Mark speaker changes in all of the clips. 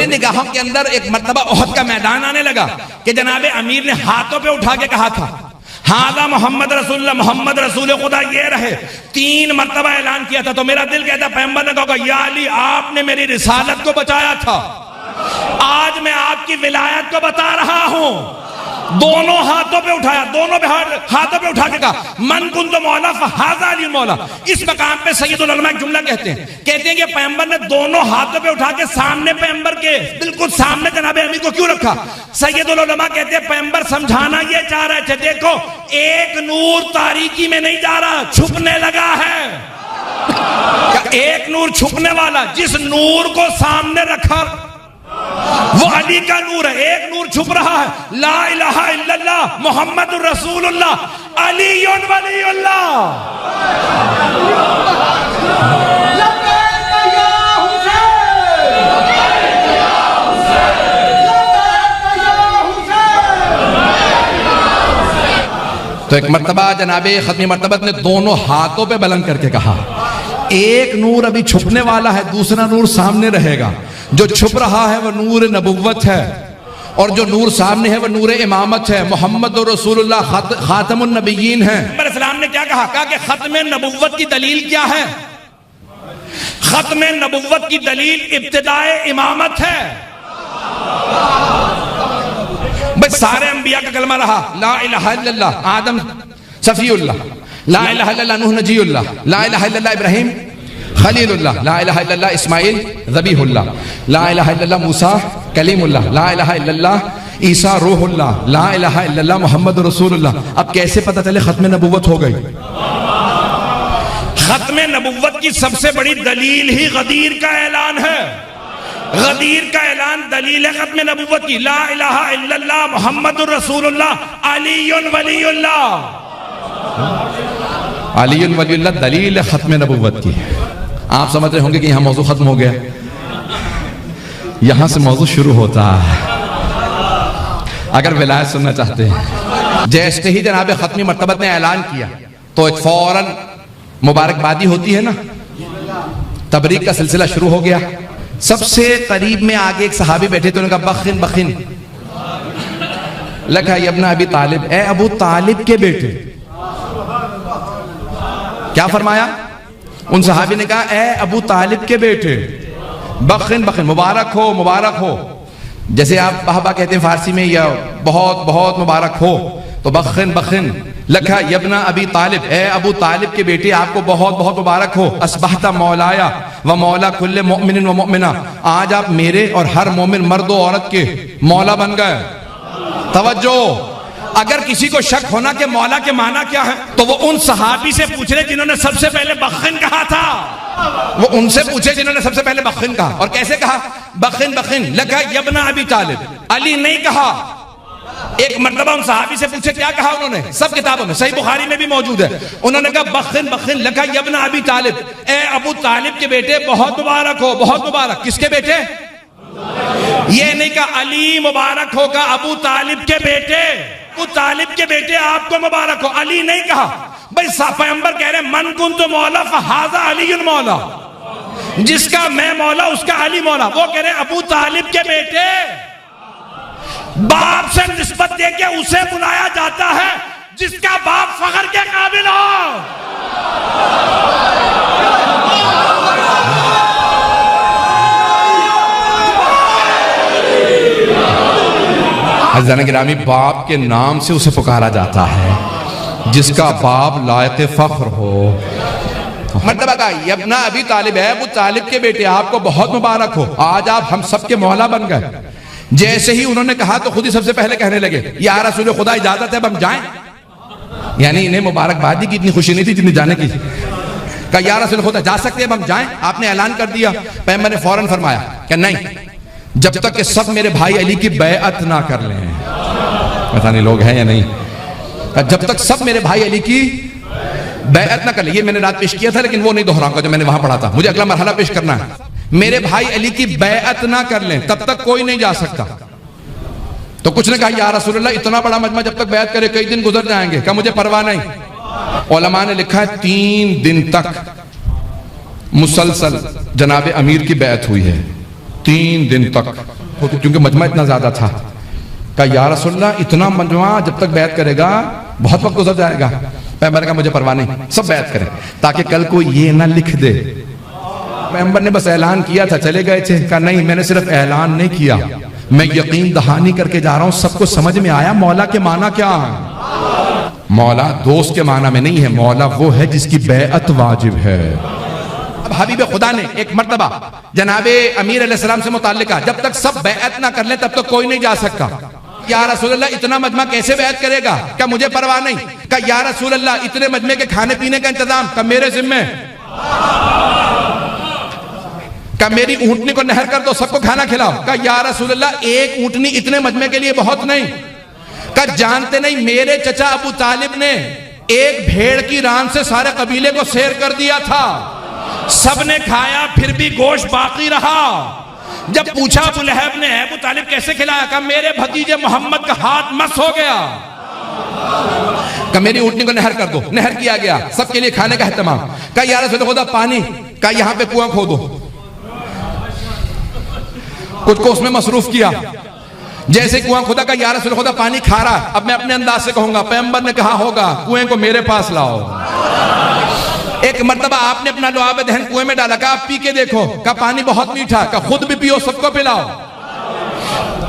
Speaker 1: निगाहों के अंदर एक मर्तबा ओहद का मैदान आने लगा कि जनाब अमीर ने हाथों पे उठा के कहा था, हादा मोहम्मद रसूलुल्लाह, मोहम्मद रसूल खुदा ये रहे। 3 मर्तबा ऐलान किया था। तो मेरा दिल कहता, पैगंबर ने कहा, या अली आपने मेरी रिसालत को बचाया था, आज मैं आपकी विलायत को बता रहा हूं। दोनों हाथों पे उठाया, दोनों हाथों पे उठा के कहा, मन कुन तो मौला फहाजा अली मौला। इस मकाम पे सैयदुल उलमा एक जुमला कहते हैं कि पैगंबर ने दोनों हाथों पे उठा के सामने पैगंबर के बिल्कुल सामने जनाब अमीर को क्यों रखा? सैयदुल उलमा कहते हैं पैगंबर समझाना ये चाह रहे थे, देखो एक नूर तारीकी में नहीं जा रहा, छुपने लगा है। एक नूर छुपने वाला, जिस नूर को सामने रखा वो अली का नूर है। एक नूर छुप रहा है, ला इलाहा इल्लल्लाह मुहम्मदुर रसूलुल्लाह अलीयुन वलीयुल्लाह। तो एक मर्तबा जनाबे खत्मी मर्तबत ने दोनों हाथों पे बुलंद करके कहा, एक नूर अभी छुपने वाला है, दूसरा नूर सामने रहेगा। जो छुप रहा है वह नूर नबुव्वत है और जो नूर सामने है वह नूर इमामत है। मोहम्मद रसूलुल्लाह खातमुन नबिय्यीन है। इस्लाम ने क्या कहा? कहा कि खत्म नबुव्वत की दलील क्या है? खत्म नबुव्वत की दलील इब्तिदाए इमामत है। भाई सारे अंबिया का कलमा रहा, ला इलाहा इल्लल्लाह आदम सफीउल्लाह, ला इलाहा इल्लल्लाह नूह नजीउल्लाह, ला इलाहा इल्लल्लाह इब्राहिम खलीलुल्लाह, ला इलाहा इल्लल्लाह इस्माइल ज़बीहुल्लाह, ला इलाहा इल्लल्लाह मूसा कलीमुल्लाह, ला इलाहा इल्लल्लाह ईसा रूहुल्लाह, ला इलाहा इल्लल्लाह मुहम्मद रसूलुल्लाह। अब कैसे पता चले खत्म नबुव्वत हो गई? खत्म नबुव्वत की सबसे बड़ी दलील ही गदीर का ऐलान है। गदीर का ऐलान दलील है खत्म नबुव्वत की। ला इलाहा इल्लल्लाह मुहम्मदुर रसूलुल्लाह अलीयुन वलीयुल्लाह। अलीयुन वलीयुल्लाह दलील है खत्म नबुव्वत की। आप समझ रहे होंगे कि यहां मौजू खत्म हो गया, यहां से मौजू शुरू होता है। अगर विलायत सुनना चाहते हैं, जैसे ही जनाब खत्मी मर्तबत ने ऐलान किया तो एक फौरन मुबारकबादी होती है ना, तबरीक का सिलसिला शुरू हो गया। सबसे करीब में आगे एक सहाबी बैठे थे, उन्होंने कहा बखिन बखिन लखा यब्ना अबी तालिब, ए अबू तालिब के बेटे। क्या फरमाया? उन सहाबी ने कहा, ए अबू तालिब के बेटे, बखिन बखिन, मुबारक हो मुबारक हो। जैसे आप बहबा कहते हैं फारसी में, या बहुत बहुत मुबारक हो, तो बखिन बखिन लखा यब्ना अबी तालिब, ए अबू तालिब के बेटे आपको बहुत बहुत मुबारक हो। अस्बहता मौलाया व मौला कुल्ले मोमिन व मोमिना, आज आप मेरे और हर मोमिन मर्द और औरत के मौला बन गए। तवज्जो, अगर किसी को शक होना कि मौला के माना क्या है, तो वो उन सहाबी से पूछ रहे जिन्होंने सबसे पहले बखिन कहा था। वो उनसे पूछे जिन्होंने सबसे पहले बखिन कहा। और कैसे कहा? बखिन बखिन लखा यब्ना अबी तालिब, अली नहीं कहा। एक मर्तबा उन सहाबी से पूछे, क्या कहा उन्होंने? सब किताबों में, सही बुखारी में भी मौजूद है। उन्होंने कहा बखिन बखिन लखा यब्ना अबी तालिब, ए अबू तालिब के बेटे बहुत मुबारक हो, बहुत मुबारक। किसके बेटे? ये नहीं कहा अली मुबारक होगा, अबू तालिब के बेटे, अबू तालिब के बेटे आपको मुबारक हो, अली नहीं कहा। भाई पैगंबर कह रहे मन कुन तो मौला फहाजा अलीयुन मौला, जिसका मैं मौला उसका अली मौला। वो कह रहे अबू तालिब के बेटे, बाप से निस्बत देके उसे बुलाया जाता है जिसका बाप फख्र के काबिल हो। अज़ीज़ान गिरामी, बाप के नाम से उसे पुकारा जाता है जिसका बाप लायक फख्र हो। मतलब का यब्ना अबी तालिब है, अबू तालिब के बेटे आपको बहुत मुबारक हो, आज आप हम सबके मौला बन गए। जैसे ही उन्होंने कहा तो खुद ही सबसे पहले कहने लगे, या रसूल खुदा इजाजत है अब हम जाएं? यानी इन्हें मुबारकबादी की इतनी खुशी नहीं थी जितनी जाने की। कहा या रसूल खुदा जा सकते हैं अब हम जाएं? आपने ऐलान कर दिया। पैगंबर ने फौरन फरमाया कि नहीं, जब तक कि सब मेरे भाई अली की बैअत ना कर लें। पता नहीं लोग हैं या नहीं। जब तक सब मेरे भाई अली की बैअत ना कर ले। ये मैंने रात पेश किया था लेकिन वो नहीं दोहराऊंगा जो मैंने वहां पढ़ा था, मुझे अगला मरहला पेश करना है। मेरे भाई अली की बैअत ना कर लें तब तक कोई नहीं जा सकता। तो कुछ ने कहा या रसूलल्लाह इतना बड़ा मजमा जब तक बैअत करे कई दिन गुजर जाएंगे। क्या मुझे परवाह नहीं। उलमा ने लिखा है 3 दिन तक मुसलसल जनाब अमीर की बैअत हुई है, 3 दिन तक। क्योंकि मजमा इतना ज्यादा था। कहा या रसूलल्लाह इतना मजमा जब तक बैत करेगा बहुत वक्त गुजर जाएगा। पैगंबर का मुझे परवाह नहीं, सब बैत करें ताकि कल को ये ना लिख दे। पैगंबर ने बस ऐलान किया था, चले गए थे। कहा नहीं, मैंने सिर्फ ऐलान नहीं किया, मैं यकीन दहानी करके जा रहा हूं। सबको समझ में आया मौला के माना क्या है। मौला दोस्त के माना में नहीं है, मौला वो है जिसकी बैअत वाजिब है। अब हबीब खुदा ने एक मर्तबा जनाबे अमीर अलैहिस्सलाम से मुताल्लिका, जब तक सब बैअत ना कर ले तब तक कोई नहीं जा सकता। या रसूलल्लाह इतना मजमा कैसे बैत करेगा? क्या मुझे परवाह नहीं। क्या या रसूलल्लाह इतने मजमे के खाने पीने का इंतजाम का मेरे जिम्मे। क्या मेरी ऊंटनी को नहर कर दो, सबको खाना खिलाओ। क्या या रसूलल्लाह एक ऊंटनी इतने मजमे के लिए बहुत नहीं। क्या जानते नहीं मेरे चचा अबू तालिब ने एक भेड़ की रान से सारे कबीले को शेर कर दिया था, सबने खाया फिर भी गोश्त बाकी रहा। जब पूछा अबू लहब ने अबू तालिब कैसे खिलाया? कहा मेरे भतीजे मोहम्मद का हाथ मस हो गया। कहा मेरी ऊंटनी को नहर कर दो, नहर किया गया, सबके लिए खाने का एहतमाम। कहा या रसूल खुदा पानी, कहा यहां पे कुआं खोदो। कुछ को उसमें मसरूफ किया। जैसे कुआं खुदा का या रसूल खुदा पानी खा रहा। अब मैं अपने अंदाज से कहूंगा, पैगंबर ने कहा होगा कुएं को मेरे पास लाओ। एक मर्तबा आपने अपना लुआब दहन कुएं में डाला, कहा पी के देखो, का पानी बहुत मीठा, का खुद भी पियो सबको पिलाओ।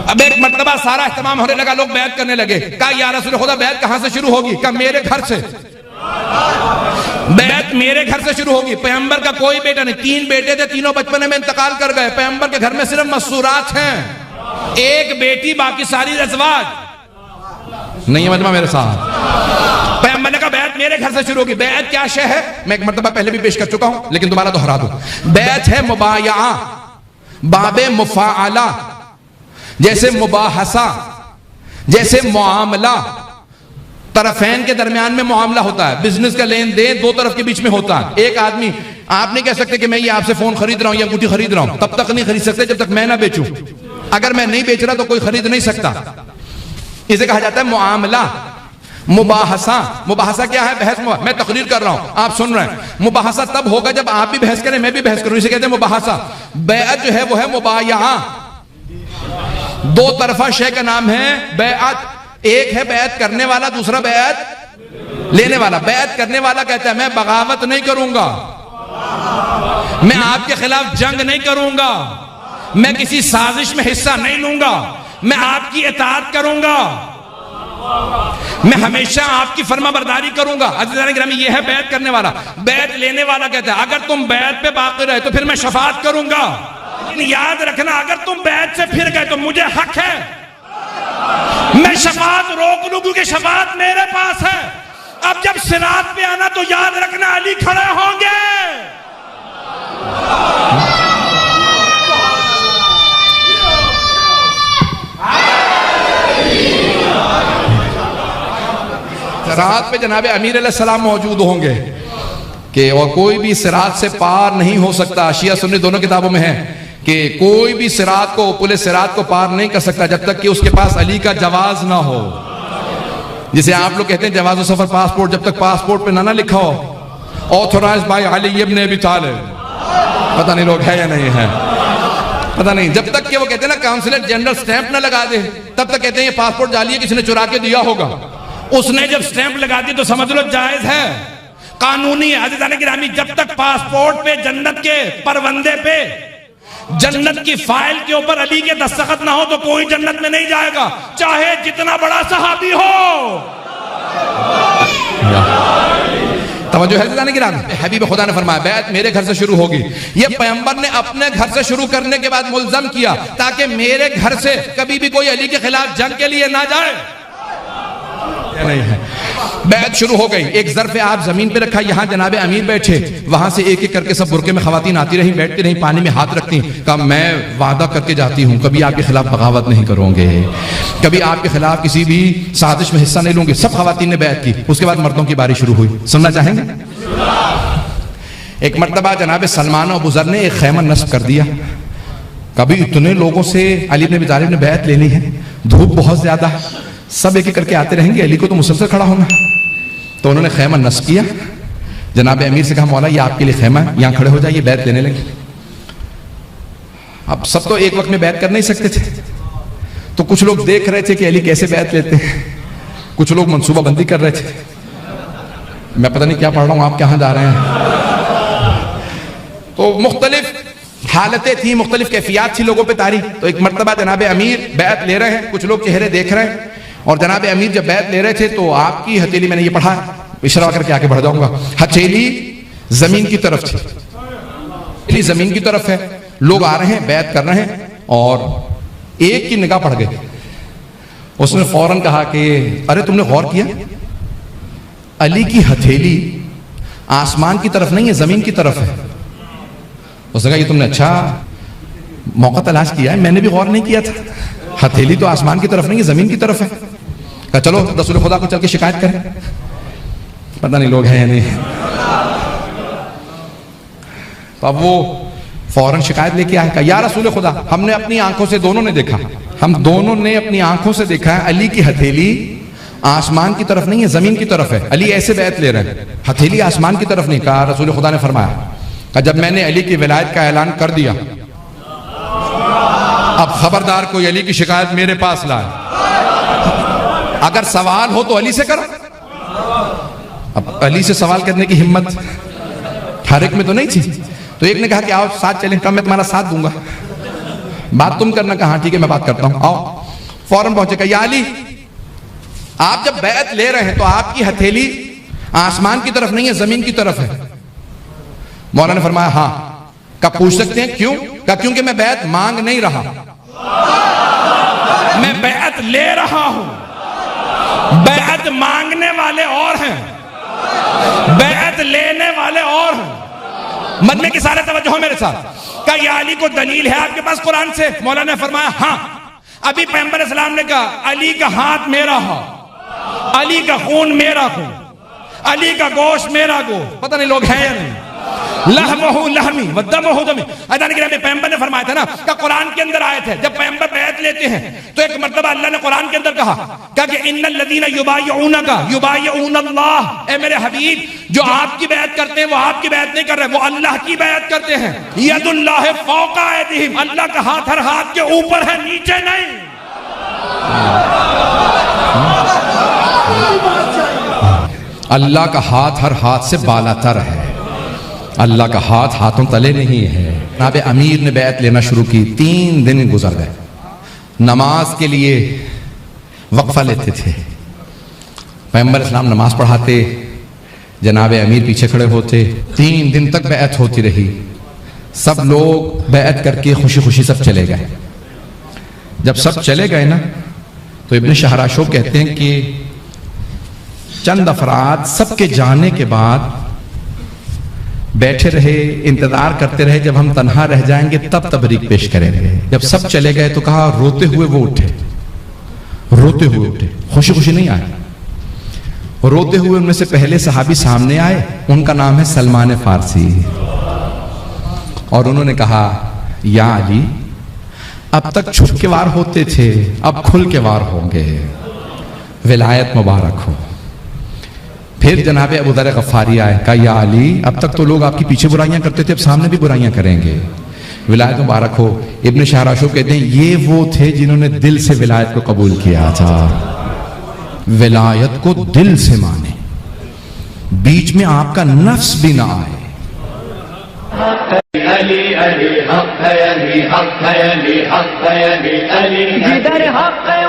Speaker 1: अब एक मर्तबा सारा इस्तेमाल होने लगा, लोग बैत करने लगे। कहा या रसूल खुदा बैत कहां से शुरू होगी? कहा मेरे घर से। बैत मेरे घर से शुरू होगी। पैगंबर का कोई बेटा नहीं, 3 बेटे थे, तीनों बचपन में इंतकाल कर गए। पैगंबर के घर में सिर्फ मसूरात हैं, एक बेटी, बाकी सारी रज़वाज नहीं है। मजमा मेरे साथ। पैगंबर ने कहा बैत मेरे घर से शुरू होगी। बैत क्या शय है? मैं एक मर्तबा पहले भी पेश कर चुका हूं लेकिन दोबारा दोहरा दूं। बैत है मुबाया, बाबे मुफाअला, जैसे मुबाहसा, जैसे मुआमला, तरफैन के दरमियान में मुआमला होता है। बिजनेस का लेन देन दो तरफ के बीच में होता है। एक आदमी, आप नहीं कह सकते कि मैं ये आपसे फोन खरीद रहा हूं या अंगूठी खरीद रहा हूं, तब तक नहीं खरीद सकते जब तक मैं ना बेचूं। अगर मैं नहीं बेच रहा तो कोई खरीद नहीं सकता। इसे कहा जाता है मुआमला। मुबाहसा, मुबाहसा क्या है? बहस। मैं तकरीर कर रहा हूं, आप सुन रहे हैं। मुबाहसा तब होगा जब आप भी बहस करें, मैं भी बहस करूं, इसे कहते हैं मुबाहसा। बैअत जो है वो है मुबाया, दो तरफा शय का नाम है बैअत। एक है बैत करने वाला, दूसरा बैत लेने वाला। बैत करने वाला कहता है मैं बगावत नहीं करूंगा, मैं आपके खिलाफ जंग नहीं करूंगा, मैं किसी साजिश में हिस्सा नहीं लूंगा, मैं आपकी इताअत करूंगा, मैं हमेशा आपकी फर्माबरदारी करूंगा। अज़ीज़ान गिरामी, ये है बैत करने वाला। बैत लेने वाला कहता है अगर तुम बैत पे बाकी रहे तो फिर मैं शफाअत करूंगा, लेकिन याद रखना अगर तुम बैत से फिर गए तो मुझे हक है, मैं शफाअत रोक लूं क्योंकि शफाअत मेरे पास है। अब जब सिरात पे आना तो याद रखना अली खड़े होंगे। सिरात पे जनाबे अमीर अलैहिस्सलाम मौजूद होंगे कि और कोई भी सिरात से पार नहीं हो सकता। शिया सुन्नी दोनों किताबों में है कि कोई भी सिरात को, पुल सिरात को पार नहीं कर सकता जब तक कि उसके पास अली का जवाज ना हो। जिसे आप लोग कहते हैं जवाज सफर पासपोर्ट, जब तक पासपोर्ट पे ना लिखा हो ऑथोराइज्ड बाय अली इब्न अबी तालिब, पता नहीं लोग है या नहीं है, पता नहीं। जब तक कि वो कहते हैं ना काउंसिलर जनरल स्टैंप ना लगा दे तब तक कहते हैं ये पासपोर्ट जाली है, किसी ने चुरा के दिया होगा। उसने जब स्टैंप लगा दी तो समझ लो जायज है, कानूनी है। अज़ीज़ान गिरामी, जब तक पासपोर्ट पे जन्नत के परवंदे पे जन्नत की फाइल के ऊपर अली के दस्तखत ना हो तो कोई जन्नत में नहीं जाएगा, चाहे जितना बड़ा सहाबी हो। तवज्जो है अज़ीज़ान गिरामी। हबीब खुदा ने फरमाया बैत मेरे घर से शुरू होगी। ये पैगंबर ने अपने घर से शुरू करने के बाद मुल्ज़म किया ताकि मेरे घर से कभी भी कोई अली के खिलाफ जंग के लिए ना जाए। नहीं है। बैत शुरू हो गई। एक ज़र्फ़ आप जमीन पे रखा, यहाँ जनाबे अमीर बैठे, वहां से एक एक करके सब बुरके में खवातीन आती रही, बैठती रही, पानी में हाथ रखती। कहा मैं वादा करके जाती हूँ कभी आपके खिलाफ बगावत नहीं करूंगे, कभी आपके खिलाफ किसी भी साजिश में हिस्सा नहीं लूंगी। सब खवातीन ने बैत की। उसके बाद मर्दों की बारी शुरू हुई। सुनना चाहेंगे? एक मर्तबा जनाबे सलमान और बुज़र ने एक खैमा नस्ब कर दिया। कभी इतने लोगों से अली इब्न अबी तालिब ने बैत लेनी है, धूप बहुत ज्यादा है, सब एक एक करके आते रहेंगे, अली को तो मुसलसल खड़ा होना। तो उन्होंने खैमा नस्ब किया। जनाब अमीर से कहा मौला ये आपके लिए खैमा है, यहाँ खड़े हो जाइए, बैत लेने लगे। अब सब तो एक वक्त में बैत कर नहीं सकते थे, तो कुछ लोग देख रहे थे कि अली कैसे बैत लेते हैं, कुछ लोग मंसूबाबंदी कर रहे थे। मैं पता नहीं क्या पढ़ रहा हूं, आप कहां जा रहे हैं। तो मुख्तलिफ हालतें थी, मुख्तलिफ कैफियत थी लोगों पे तारी। तो एक मरतबा जनाब अमीर बैत ले रहे हैं, कुछ लोग चेहरे देख रहे हैं, और जनाब अमीर जब बैत ले रहे थे तो आपकी हथेली, मैंने ये पढ़ा, इशारा करके आगे बढ़ जाऊंगा, हथेली जमीन की तरफ थी, हथेली जमीन की तरफ है। लोग आ रहे हैं, बैत कर रहे हैं, और एक की निगाह पड़ गई। उसने फौरन कहा कि अरे तुमने गौर किया, अली की हथेली आसमान की तरफ नहीं है, जमीन की तरफ है। उसने कहा ये तुमने अच्छा मौका तलाश किया है, मैंने भी गौर नहीं किया था, हथेली तो आसमान की तरफ नहीं है, जमीन की तरफ है। कहा चलो रसूल खुदा को चल के शिकायत करें। पता नहीं लोग हैं या नहीं। तो अब वो फौरन शिकायत लेके आए, कहा या रसूल खुदा, हमने अपनी आंखों से, दोनों ने देखा, हम दोनों ने अपनी आंखों से देखा है अली की हथेली आसमान की तरफ नहीं है, जमीन की तरफ है। अली ऐसे बैत ले रहे हैं, हथेली आसमान की तरफ नहीं। कहा रसूल खुदा ने फरमाया, कहा जब मैंने अली की विलायत का ऐलान कर दिया, अब खबरदार कोई अली की शिकायत मेरे पास लाए। अगर सवाल हो तो अली से करो। अब अली से सवाल करने की हिम्मत हर एक में तो नहीं थी। तो एक ने कहा कि आओ साथ चलें, कहा मैं तुम्हारा साथ दूंगा, बात तुम करना। कहा ठीक है मैं बात करता हूं, आओ। फौरन पहुंचे, कहा या अली, आप जब बैत ले रहे हैं तो आपकी हथेली आसमान की तरफ नहीं है, जमीन की तरफ है। मौला ने फरमाया हाँ। कब पूछ सकते हैं क्यों? कहा क्योंकि मैं बैत मांग नहीं रहा, मैं बैत ले रहा हूं। बैत मांगने वाले और हैं, बैत लेने वाले और हैं। मजमे की सारे तवज्जो मेरे साथ। कहा या अली को दलील है आपके पास कुरान से? मौला ने फरमाया हाँ। अभी पैगंबर इस्लाम ने कहा अली का हाथ मेरा हाथ, अली का खून मेरा खून, अली का गोश्त मेरा गोश्त। पता नहीं लोग हैं या नहीं। लहमहु लहमी व दमहु दमी। अदान के पैगंबर ने फरमाया था ना कि कुरान के अंदर आयत है, जब पैगंबर बैत लेते हैं तो एक मर्तबा अल्लाह ने कुरान के अंदर कहा कि इन्नल लदीना युबायिऊनका युबायिऊनल्लाह। ए मेरे हबीब, जो आपकी बैत करते हैं वो आपकी बैत नहीं कर रहे, वो अल्लाह की बैत करते हैं। यदुल्लाहि फौका अयदीहिम, अल्लाह का हाथ हर हाथ के ऊपर है, नीचे नहीं। अल्लाह का हाथ हर हाथ से बालातर है, अल्लाह का हाथ हाथों तले नहीं है। जनाब अमीर ने बैत लेना शुरू की, 3 दिन गुजर गए। नमाज के लिए वक्फा लेते थे, पैगंबर इस्लाम नमाज पढ़ाते, जनाब अमीर पीछे खड़े होते। 3 दिन तक बैत होती रही। सब लोग बैत करके खुशी खुशी सब चले गए। जब सब चले गए ना, तो इब्न शहराशो कहते हैं कि चंद अफराद सबके जाने के बाद बैठे रहे, इंतजार करते रहे, जब हम तन्हा रह जाएंगे तब तबरीक पेश करेंगे। जब सब चले गए तो कहा रोते हुए वो उठे, रोते हुए उठे, खुशी खुशी नहीं आए। रोते हुए उनमें से पहले सहाबी सामने आए, उनका नाम है सलमान फारसी, और उन्होंने कहा या अली, अब तक छुप के वार होते थे, अब खुल के वार होंगे, विलायत मुबारक हो। फिर जनाब अबू दर गफ्फारी आए, कहा या अली, अब तक तो लोग आपकी पीछे बुराइयां करते थे, अब सामने भी बुराइयां करेंगे, विलायत मुबारक हो। इब्न शहराशो कहते हैं ये वो थे जिन्होंने दिल से विलायत को कबूल किया था, विलायत को दिल से माने, बीच में आपका नफ्स भी ना आए।
Speaker 2: अली अली हक है, अली हक है, अली हक है, अली अली जिधर हक है